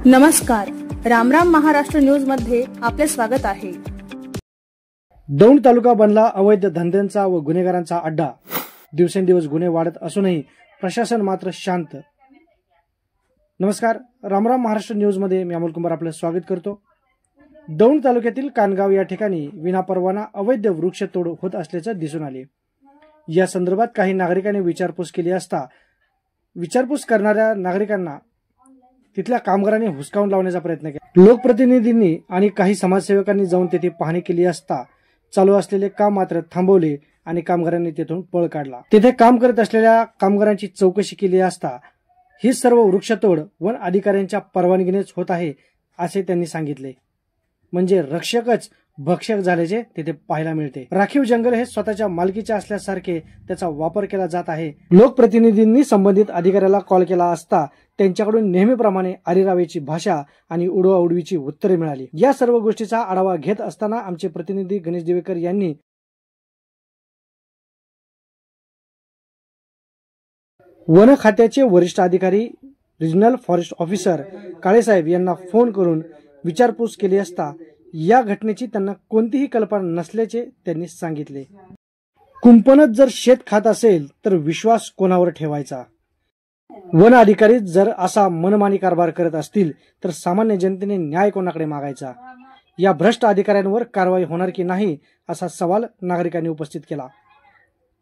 नमस्कार, रामराम महाराष्ट्र न्यूज मध्ये आपले स्वागत आहे। दौंड तालुका बनला अवैध धंद्यांचा व गुन्हेगारांचा अड्डा। दिवसेंदिवस गुन्हे वाढत असूनही प्रशासन मात्र शांत। नमस्कार, रामराम महाराष्ट्र न्यूज मध्ये मी अमोल कुमार आपले स्वागत करतो। दौंड तालुक्यातील कानगाव या ठिकाणी विनापरवाना अवैध वृक्षतोड होत असल्याचे दिसून आले। या संदर्भात काही नागरिकांनी विचारपूस केली असता विचारपूस करणाऱ्या नागरिकांना तिथल्या कामगारांनी हुसकावून लावण्याचा प्रयत्न केला। लोकप्रतिनिधींनी आणि काही समाजसेवकांनी जाऊन तेथे पाहणी केली असता चालू असलेले काम मात्र थांबवले आणि कामगारांनी तेथून पळ काढला। तेथे काम करत असलेल्या कामगारांची चौकशी केली असता ही सर्व वृक्षतोड वन अधिकाऱ्यांच्या परवानगीनेच होत आहे असे त्यांनी सांगितले। म्हणजे रक्षकच भक्षक झाल्याचे तेथे पाहायला मिळते। राखीव जंगल हे स्वतःच्या मालकीचे असल्यासारखे त्याचा वापर केला जात आहे। लोकप्रतिनिधींनी संबंधित अधिकाऱ्याला कॉल केला असता त्यांच्याकडून नेहमीप्रमाणे आरीरावेची भाषा आणि उडवाउडवीची उत्तरे मिळाली। या सर्व गोष्टीचा आढावा घेत असताना आमचे प्रतिनिधी गणेश दिवेकर यांनी वन खात्याचे वरिष्ठ अधिकारी रिजनल फॉरेस्ट ऑफिसर काळेसाहेब यांना फोन करून विचारपूस केली असता या घटनेची त्यांना कोणतीही कल्पना नसल्याचे त्यांनी सांगितले। कुंपणच जर शेत खात असेल तर विश्वास कोणावर ठेवायचा? वन अधिकारी जर असा मनमानी कारभार करत असतील तर सामान्य जनतेने न्याय कोणाकडे मागायचा? या भ्रष्ट अधिकाऱ्यांवर कारवाई होणार की नाही असा सवाल नागरिकांनी उपस्थित केला।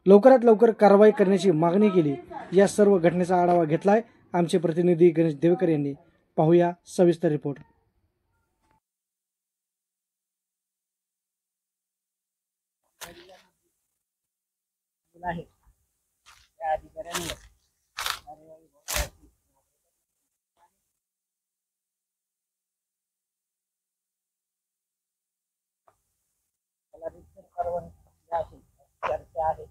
लवकरात लवकर कारवाई करण्याची मागणी केली। या सर्व घटनेचा आढावा घेतलाय आमचे प्रतिनिधी गणेश देवकर यांनी। पाहूया सविस्तर रिपोर्ट। आहे त्या अधिकाऱ्यांनी चर्चा आहे।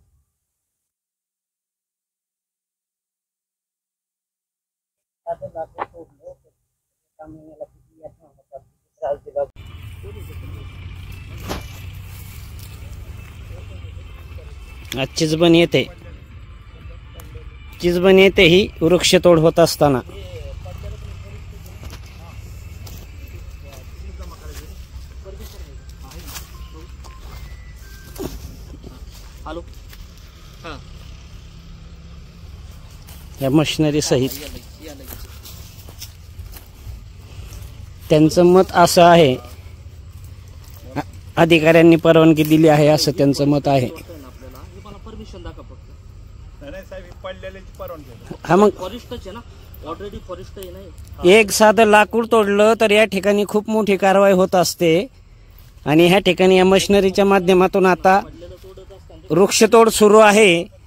चिजबन येते ही वृक्षतोड होत असताना या मशिनरी सहित त्यांचं मत असं आहे, अधिकाऱ्यांनी परवानगी दिली आहे असं त्यांचं मत आहे। हा मग एक साधं लाकूड तोडलं तर या ठिकाणी खूप मोठी कारवाई होत असते आणि ह्या ठिकाणी या मशिनरीच्या माध्यमातून आता वृक्षतोड सुरू आहे।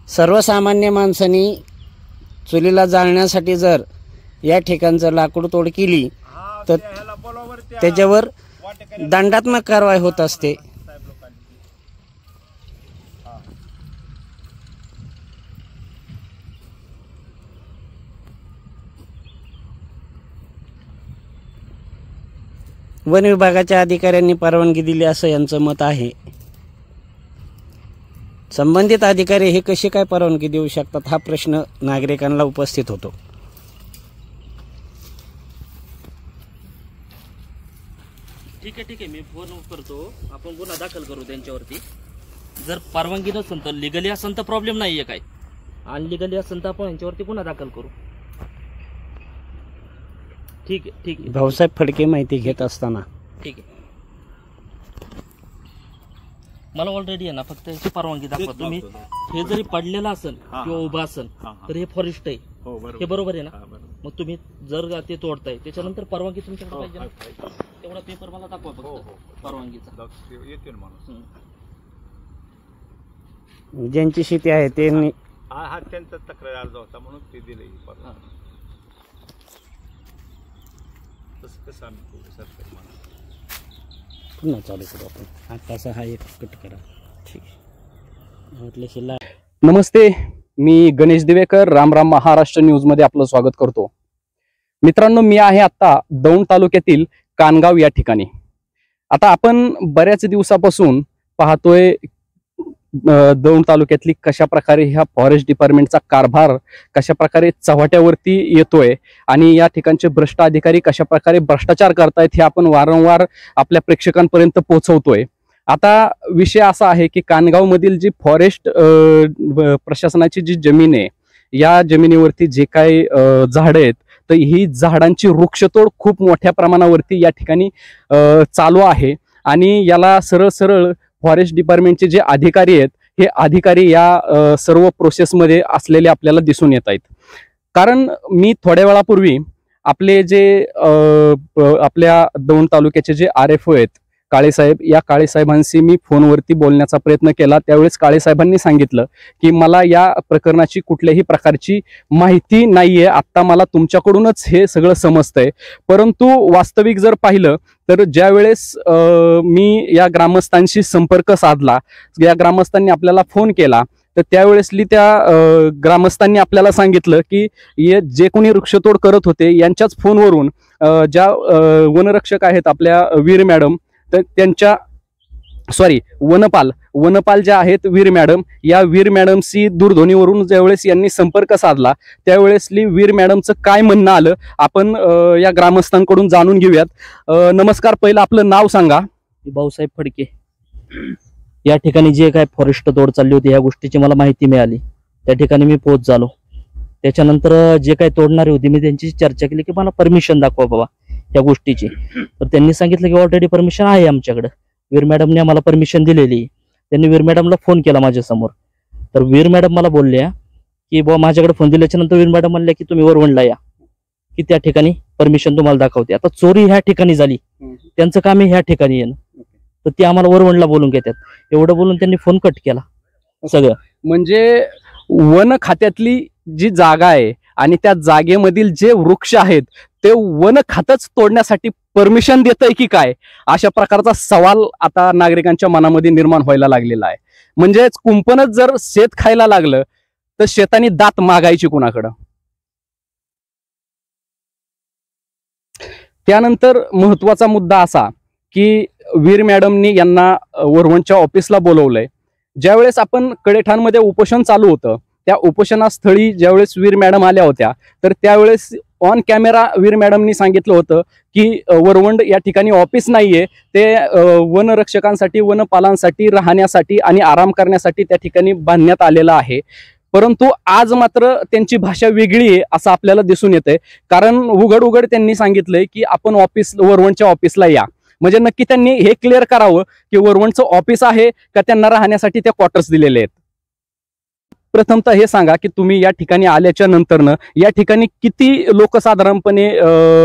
सर्वसामान्य माणसांनी चुलीला जाळण्यासाठी जर या ठिकाणचं लाकूड तोड केली तर त्याच्यावर दंडात्मक कारवाई होत असते। वन विभागाच्या अधिकाऱ्यांनी परवानगी दिली असं यांचं मत आहे। संबंधित अधिकारी हे कशी काय परवानगी देऊ शकतात हा प्रश्न नागरिकांना उपस्थित होतो। ठीक आहे, मी फोन करतो, आपण गुन्हा दाखल करू त्यांच्यावरती। जर परवानगी नसेल तर लिगली असेल तर प्रॉब्लेम नाहीये काय, अनलिगली असेल तर आपण यांच्यावरती गुन्हा दाखल करू। ठीक आहे। भाऊसाहेब फडके माहिती घेत असताना ठीक आहे, मला ऑलरेडी आहे ना, फक्त याची परवानगी दाखवा तुम्ही। हे जरी पडलेलं असेल किंवा उभा असेल तर हे फॉरेस्ट आहे, हे बरोबर आहे ना? मग तुम्ही जर ते तोडताय त्याच्यानंतर परवानगी तुमच्याकडे पाहिजे ना, तेवढा पेपर मला दाखवा फक्त परवानगीचा। ज्यांची शेती आहे त्यांनी त्यांचा तक्रार अर्ज होता म्हणून ते दिले। कसं आम्ही सरकारी पुन्हा चालू करू आपण। आता हा एक कट करा, ठीक आहे। नमस्ते, मी गणेश दिवेकर, रामराम महाराष्ट्र न्यूज मध्ये आपलं स्वागत करतो। मित्रांनो, मी आहे आता दौंड तालुक्यातील कानगाव या ठिकाणी। आता आपण बऱ्याच दिवसापासून पाहतोय दौंड तालुक्यातली कशा प्रकारे ह्या फॉरेस्ट डिपार्टमेंटचा कारभार कशा प्रकारे चव्हाट्यावरती येतोय आणि या ठिकाणचे भ्रष्ट अधिकारी कशा प्रकारे भ्रष्टाचार करतायत हे आपण वारंवार आपल्या प्रेक्षकांपर्यंत पोहोचवतोय. आता विषय असा आहे की कानगाव मधील जी फॉरेस्ट प्रशासनाची जी जमीन आहे, या जमिनीवरती जे काही झाडं आहेत तर ही झाडांची वृक्षतोड खूप मोठ्या प्रमाणावरती या ठिकाणी चालू आहे आणि याला सरळ सरळ फॉरेस्ट डिपार्टमेंटचे जे अधिकारी आहेत हे अधिकारी या सर्व प्रोसेसमध्ये असलेले आपल्याला दिसून येत आहेत. कारण मी थोड्या वेळापूर्वी आपले जे आपल्या दौंड तालुक्याचे जे RFO आहेत काळेसाहेब, या काळेसाहेबांशी मी फोनवरती बोलण्याचा प्रयत्न केला. त्यावेळेस काळेसाहेबांनी सांगितलं की मला या प्रकरणाची कुठल्याही प्रकारची माहिती नाहीये, आत्ता मला तुमच्याकडूनच हे सगळं समजतंय. परंतु वास्तविक जर पाहिलं तर ज्या वेळेस मी या ग्रामस्थांशी संपर्क साधला, या ग्रामस्थांनी आपल्याला फोन केला, तर त्यावेळेसली त्या ग्रामस्थांनी आपल्याला सांगितलं की जे कोणी वृक्षतोड करत होते यांच्याच फोनवरून ज्या वनरक्षक आहेत आपल्या वीर मॅडम, तर त्यांच्या वनपाल ज्या आहेत वीर मॅडम, या वीर मॅडमशी दूरध्वनीवरून ज्यावेळेस यांनी संपर्क साधला त्यावेळेसली वीर मॅडमचं काय म्हणणं आलं आपण या ग्रामस्थांकडून जाणून घेऊयात. नमस्कार, पहिलं आपलं नाव सांगा. भाऊसाहेब फडके. या ठिकाणी जे काय फॉरेस्ट तोड चालली होती ह्या गोष्टीची मला माहिती मिळाली, त्या ठिकाणी मी पोहोच झालो. त्याच्यानंतर जे काही तोडणारे होते मी त्यांची चर्चा केली की मला परमिशन दाखवा बाबा या गोष्टीची. तर त्यांनी सांगितलं की ऑलरेडी परमिशन आहे आमच्याकडे, वीर मॅडमने आम्हाला परमिशन दिलेली. त्यांनी वीर मॅडमला फोन केला माझ्या समोर, तर वीर मॅडम मला बोलल्या की बाबा माझ्याकडे फोन दिल्याच्या नंतर वीर मॅडम म्हणल्या की तुम्ही वरवणला या, की त्या ठिकाणी परमिशन तुम्हाला दाखवते. आता चोरी ह्या ठिकाणी झाली, त्यांचं काम आहे ह्या ठिकाणी येणं, तर ते आम्हाला वरवणला बोलून घेतात. एवढं बोलून त्यांनी फोन कट केला सगळं. म्हणजे वन खात्यातली जी जागा आहे आणि त्या जागेमधील जे वृक्ष आहेत ते वन खातच तोडण्यासाठी परमिशन देतंय की काय, अशा प्रकारचा सवाल आता नागरिकांच्या मनामध्ये निर्माण व्हायला लागलेला आहे. म्हणजे कुंपणच जर शेत खायला लागलं तर शेतानी दात मागायची कुणाकडं. त्यानंतर महत्वाचा मुद्दा असा की वीर मॅडमनी यांना वरवणच्या ऑफिसला बोलवलंय. ज्यावेळेस आपण कडेठाणमध्ये उपोषण चालू होतं त्या उपोषणास्थळी ज्यावेळेस वीर मॅडम आल्या होत्या तर त्यावेळेस ऑन कॅमेरा वीर मॅडमनी सांगितलं होतं की वरवंड या ठिकाणी ऑफिस नाहीये, ते वनरक्षकांसाठी वनपालांसाठी राहण्यासाठी आणि आराम करण्यासाठी त्या ठिकाणी बांधण्यात आलेलं आहे. परंतु आज मात्र त्यांची भाषा वेगळी आहे असं आपल्याला दिसून येतंय. कारण उघड त्यांनी सांगितलंय की आपण वरवणच्या ऑफिसला या. म्हणजे नक्की त्यांनी हे क्लिअर करावं की वरवणचं ऑफिस आहे का त्यांना राहण्यासाठी त्या क्वार्टर्स दिलेले आहेत. प्रथमतः हे सांगा की तुम्ही या ठिकाणी आल्याच्या नंतरनं या ठिकाणी किती लोक साधारणपणे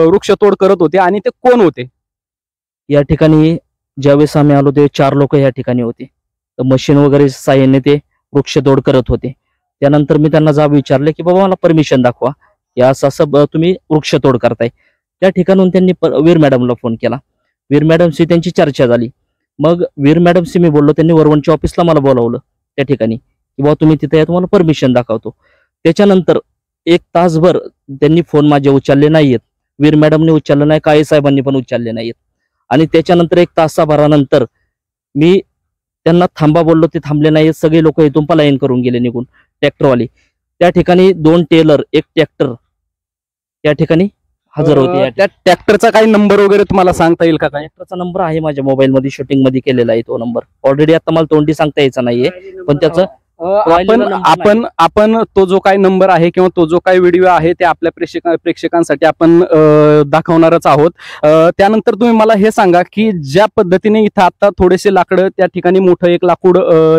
वृक्षतोड करत होते आणि ते कोण होते? या ठिकाणी ज्यावेळेस आम्ही आलो ते 4 लोक या ठिकाणी होते. तर मशीन वगैरे साह्याने ते वृक्षतोड करत होते. त्यानंतर मी त्यांना जाब विचारले की बाबा मला परमिशन दाखवा, या असं तुम्ही वृक्षतोड करताय. त्या ठिकाणून त्यांनी वीर मॅडमला फोन केला. वीर मॅडमशी त्यांची चर्चा झाली. मग वीर मॅडमशी मी बोललो, त्यांनी वरवणच्या ऑफिसला मला बोलावलं त्या ठिकाणी की बाबा तुम्ही तिथे या, तुम्हाला परमिशन दाखवतो. त्याच्यानंतर 1 तासभर त्यांनी फोन माझे उचलले नाहीयेत, वीर मॅडमने उचलले नाही, काळे साहेबांनी पण उचलले नाहीयेत. आणि त्याच्यानंतर 1 तासाभरानंतर मी त्यांना थांबा बोललो, ते थांबले नाहीत. सगळे लोक इथून पलायन करून गेले निघून, ट्रॅक्टरवाले. त्या ठिकाणी 2 टेलर 1 ट्रॅक्टर त्या ठिकाणी हजर होते. त्या ट्रॅक्टरचा काही नंबर वगैरे तुम्हाला सांगता येईल का? काय ट्रॅक्टरचा नंबर आहे माझ्या मोबाईल मध्ये, शूटिंग मध्ये केलेला आहे तो नंबर. ऑलरेडी आता मला तोंडी सांगता यायचा नाहीये, पण त्याचं आपण तो जो काही नंबर आहे किंवा तो जो काही व्हिडिओ आहे ते आपल्या प्रेक्षकांसाठी आपण दाखवणारच आहोत. त्यानंतर तुम्ही मला हे सांगा की ज्या पद्धतीने इथं आता थोडेसे लाकडं, त्या ठिकाणी मोठं एक लाकूड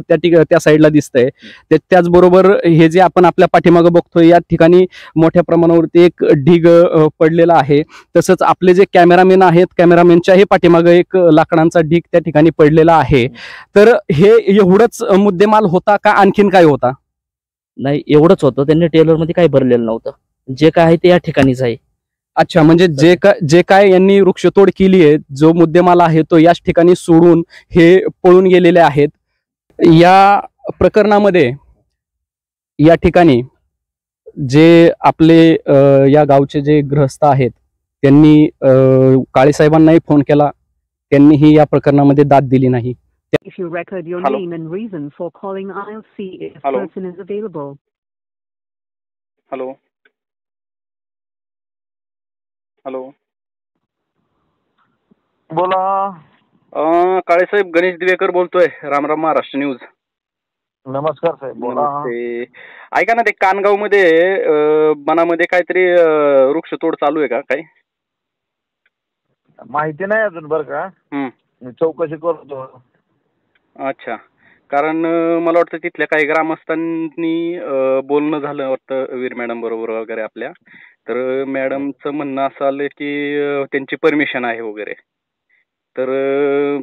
त्या साईडला दिसतंय, त्याचबरोबर हे जे आपण आपल्या पाठीमागं बघतोय या ठिकाणी मोठ्या प्रमाणावरती एक ढीग पडलेला आहे. तसंच आपले जे कॅमेरामॅन आहेत, कॅमेरामॅनच्याही पाठीमागं एक लाकडांचा ढीग त्या ठिकाणी पडलेला आहे. तर हे एवढंच मुद्देमाल होता का आणखीन काय होता? नाही, एवढंच होतं. त्यांनी टेलर मध्ये काही भरलेलं नव्हतं. जे काय आहे ते या ठिकाणीच आहे. अच्छा, म्हणजे जे काय यांनी वृक्षतोड केली आहे, जो मुद्देमाल आहे तो याच ठिकाणी सोडून हे पळून गेलेले आहेत. या प्रकरणामध्ये या ठिकाणी जे आपले या गावचे जे गृहस्थ आहेत त्यांनी काळेसाहेबांनाही फोन केला, त्यांनीही या प्रकरणामध्ये दाद दिली नाही. If you record your Hello. name and reason for calling, I'll see if Hello. person is available. Hello hello बोला. काळेसाहेब, गणेश दिवेकर बोलतोय, रामराम महाराष्ट्र न्यूज. नमस्कार साहेब, बोला. नमस्ते. ऐका ना, ते कानगाव मध्ये बनामध्ये काहीतरी वृक्षतोड चालू आहे का? काही माहिती नाही अजून बरं का. मी चौकशी करतो. अच्छा. कारण मला वाटतं तिथल्या काही ग्रामस्थांनी बोलणं झालं वाटतं वीर मॅडम बरोबर वगैरे आपल्या. तर मॅडमचं म्हणणं असं आलं की त्यांची परमिशन आहे वगैरे. तर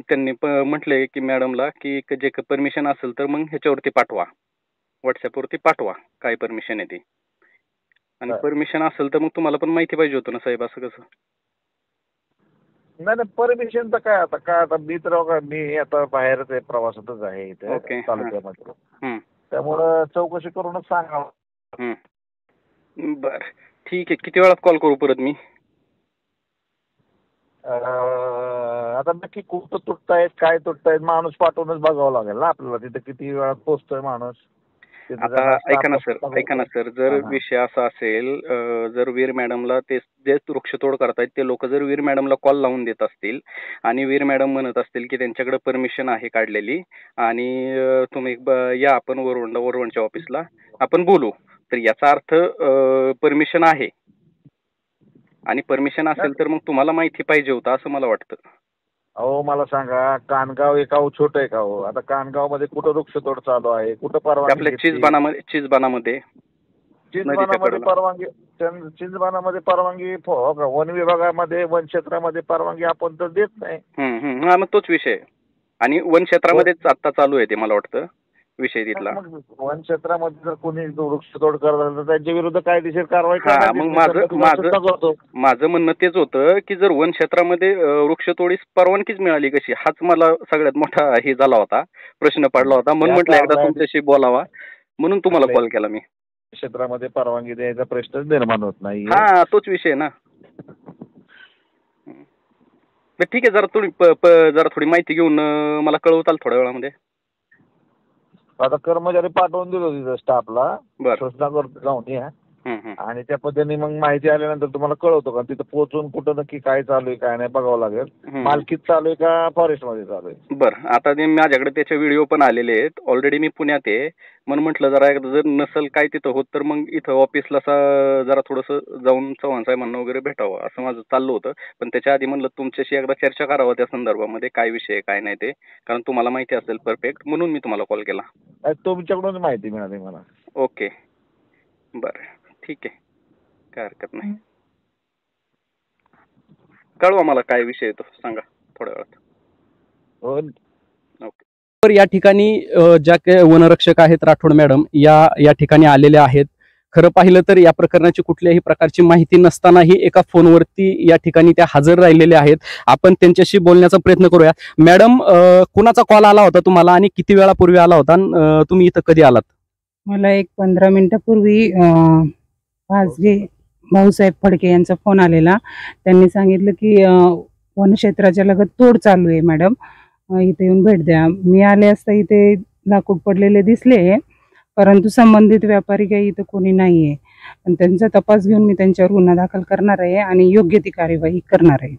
त्यांनी म्हटलंय की मॅडमला की जे परमिशन असेल तर मग ह्याच्यावरती पाठवा, व्हॉट्सअपवरती पाठवा काय परमिशन आहे ती. आणि परमिशन असेल तर मग तुम्हाला पण माहिती पाहिजे होतं ना साहेब, असं कसं? नाही परमिशनचं काय आता मी तर मी आता बाहेरच आहे, प्रवासातच आहे इथे तालुक्यामध्ये. त्यामुळं चौकशी करूनच सांगावं. बर, ठीक आहे. किती वेळात कॉल करू परत मी? आता नक्की कुठं तुटतायत, काय तुटतायत, माणूस पाठवूनच बघावं लागेल ना आपल्याला तिथे किती वेळात पोहोचतोय माणूस. आता ऐका ना सर, जर विषय असा असेल, जर वीर मॅडमला ते जे वृक्षतोड करतायत ते लोक जर वीर मॅडमला कॉल लावून देत असतील आणि वीर मॅडम म्हणत असतील की त्यांच्याकडे परमिशन आहे काढलेली आणि तुम्ही या आपण वरवणच्या ऑफिसला आपण बोलू, तर याचा अर्थ परमिशन आहे. आणि परमिशन असेल तर मग तुम्हाला माहिती पाहिजे होतं असं मला वाटतं. अहो मला सांगा, कानगाव एक छोट आहे का हो? आता कानगाव मध्ये कुठं वृक्षतोड चालू आहे, कुठं परवानगी? आपल्या चिजबानामध्ये परवानगी वन विभागामध्ये, वन क्षेत्रामध्ये परवानगी आपण तर देत नाही. मग तोच विषय. आणि वन क्षेत्रामध्येच आता चालू आहे ते, मला वाटतं विषय तिथला. वन क्षेत्रामध्ये जर कोणी वृक्षतोड करत तर त्यांच्या विरुद्ध कायदेशीर कारवाई मग माझं म्हणणं तेच होतं की जर वन क्षेत्रामध्ये वृक्षतोडीस परवानगीच मिळाली कशी, हाच मला सगळ्यात मोठा हे झाला होता, प्रश्न पडला होता. म्हणून म्हटलं एकदा तुमच्याशी बोलावा, म्हणून तुम्हाला कॉल केला मी. क्षेत्रामध्ये परवानगी द्यायचा प्रश्नच निर्माण होत नाही. तोच विषय ना. ठीक आहे, जरा थोडी माहिती घेऊन मला कळवताल थोड्या वेळामध्ये. आता कर्मचारी पाठवून दिलो तिथं स्टाफला, सूचना करतो जाऊन या, आणि त्या पद्धतीने मग माहिती आल्यानंतर तुम्हाला कळवतो. का तिथं पोहोचून कुठं नक्की काय चालू आहे काय नाही बघावं लागेल. मालकीत चालू आहे का फॉरेस्ट मध्ये चालू आहे? बरं, आता ते माझ्याकडे त्याचे व्हिडिओ पण आलेले आहेत. ऑलरेडी मी पुण्यात आहे, म्हणून म्हटलं जरा एकदा जर नसेल काय तिथं होत तर मग इथं ऑफिसला जरा थोडंसं जाऊन चव्हाण साहेबांना वगैरे भेटावं असं माझं चाललं होतं. पण त्याच्या आधी म्हणलं तुमच्याशी एकदा चर्चा करावं त्या संदर्भामध्ये, काय विषय काय नाही ते, कारण तुम्हाला माहिती असेल परफेक्ट, म्हणून मी तुम्हाला कॉल केला. तुमच्याकडून माहिती मिळाली मला. ओके, बरं, ठीक आहे, काय हरकत नाही. कळवा मला काय विषय येतो, सांगा थोड्या वेळात. ओके. तर या ठिकाणी ज्या काही वनरक्षक आहेत राठोड मॅडम या ठिकाणी आलेल्या आहेत. खरं पाहिलं तर या प्रकरणाची कुठल्याही प्रकारची माहिती नसतानाही एका फोनवरती या ठिकाणी त्या हजर राहिलेल्या आहेत. आपण त्यांच्याशी बोलण्याचा प्रयत्न करूया. मॅडम, कुणाचा कॉल आला होता तुम्हाला आणि किती वेळापूर्वी आला होता? तुम्ही इथं कधी आलात? मला एक 15 मिनिटापूर्वी खासगी भाऊसाहेब फडके यांचा फोन आलेला. त्यांनी सांगितलं की वनक्षेत्राच्या लगत तोड चालू आहे मॅडम, इथे येऊन भेट द्या. मी आले असता इथे लाकूड पडलेले दिसले, परंतु संबंधित व्यापारी काही इथं कोणी नाही आहे. पण त्यांचा तपास घेऊन मी त्यांच्यावर गुन्हा दाखल करणार आहे आणि योग्य ती कार्यवाही करणार आहे.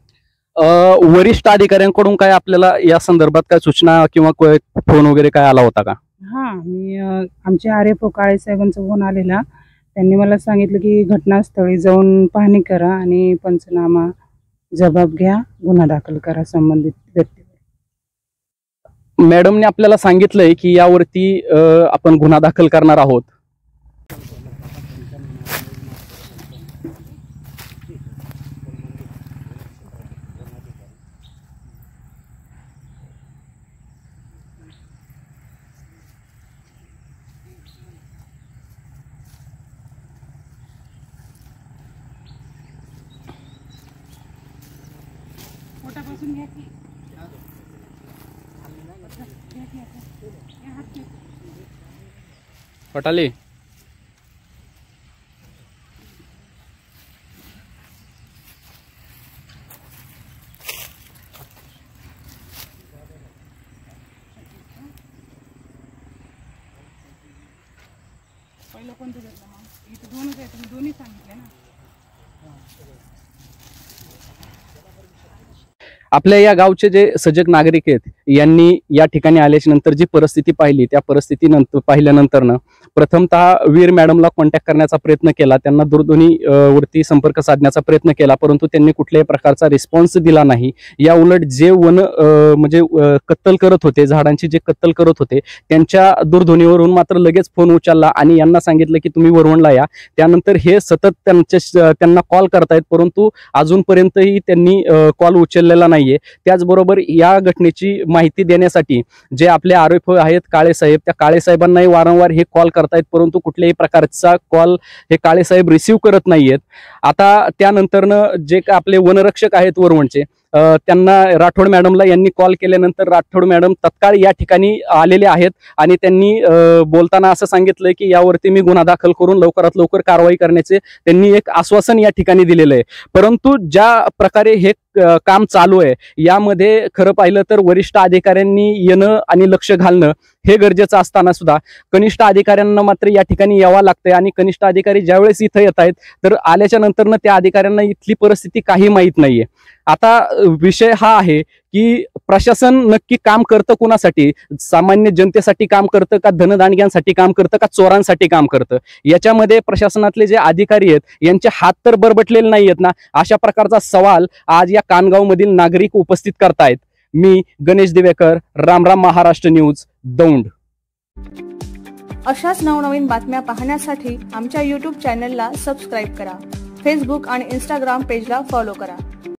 वरिष्ठ अधिकाऱ्यांकडून काय आपल्याला या संदर्भात काय सूचना किंवा फोन वगैरे काय आला होता का? मी आमचे RFO काळे साहेबांचा फोन आलेला. त्यांनी मला सांगितलं की घटनास्थळी जाऊन पाहणी करा आणि पंचनामा जबाब घ्या, गुन्हा दाखल करा संबंधित व्यक्तीवर. मॅडमने आपल्याला सांगितलंय की यावरती आपण गुन्हा दाखल करणार आहोत. पटाले पहिलं कोणतं घेतलं मग? इथं दोनच आहे, तुम्ही दोन्ही सांगितले ना. आपल्या या गावचे जे सजग नागरिक आहेत यांनी या ठिकाणी आल्याच्या नंतर जी परिस्थिती पाहिली त्या परिस्थितीनंतर पाहिल्यानंतर प्रथमतः वीर मॅडमला कॉन्टॅक्ट करण्याचा प्रयत्न केला, त्यांना दूरध्वनी वरती संपर्क साधण्याचा प्रयत्न केला, परंतु त्यांनी कुठल्याही प्रकारचा रिस्पॉन्स दिला नाही. या उलट जे म्हणजे कत्तल करत होते, झाडांची जे कत्तल करत होते त्यांच्या दूरध्वनीवरून मात्र लगेच फोन उचलला आणि यांना सांगितलं की तुम्ही वरवणला या. त्यानंतर हे सतत त्यांना कॉल करतायत, परंतु अजूनपर्यंतही त्यांनी कॉल उचललेला नाहीये. त्याचबरोबर या घटनेची माहिती देण्यासाठी जे आपले आरोपी आहेत काळे साहेब, त्या काळे साहेबांनाही वारंवार हे कॉल करतायत, परंतु कुठल्याही प्रकारचा कॉल हे काळे साहेब रिसीव्ह करत नाहीयेत. आता त्यानंतरनं जे आपले वनरक्षक आहेत वरवणचे, त्यांना राठोड मॅडमला यांनी कॉल केल्यानंतर राठोड मॅडम तत्काळ या ठिकाणी आलेले आहेत आणि त्यांनी बोलताना असं सांगितलंय की यावरती मी गुन्हा दाखल करून लवकरात लवकर कारवाई करण्याचे त्यांनी एक आश्वासन या ठिकाणी दिलेलं आहे. परंतु ज्या प्रकारे हे काम चालू आहे यामध्ये खरं पाहिलं तर वरिष्ठ अधिकाऱ्यांनी येणं आणि लक्ष घालणं हे गरजेचं असताना सुद्धा कनिष्ठ अधिकाऱ्यांना मात्र या ठिकाणी यावं लागतंय आणि कनिष्ठ अधिकारी ज्यावेळेस इथं येत आहेत तर आल्याच्या नंतरनं त्या अधिकाऱ्यांना इथली परिस्थिती काही माहीत नाहीये. आता विषय हा आहे की प्रशासन नक्की काम करतं कुणासाठी? सामान्य जनतेसाठी काम करतं का धनदांडग्यांसाठी काम करतं का चोरांसाठी काम करतं? याच्यामध्ये प्रशासनातले जे अधिकारी आहेत यांचे हात तर बरबटलेले नाही आहेत ना. अशा प्रकारचा सवाल आज या कानगाव मधील नागरिक उपस्थित करतायत. मी गणेश दिवेकर, रामराम महाराष्ट्र न्यूज, दौंड. अशाच नवनवीन बातम्या पाहण्यासाठी आमच्या YouTube चॅनलला सबस्क्राईब करा. फेसबुक आणि Instagram पेजला फॉलो करा.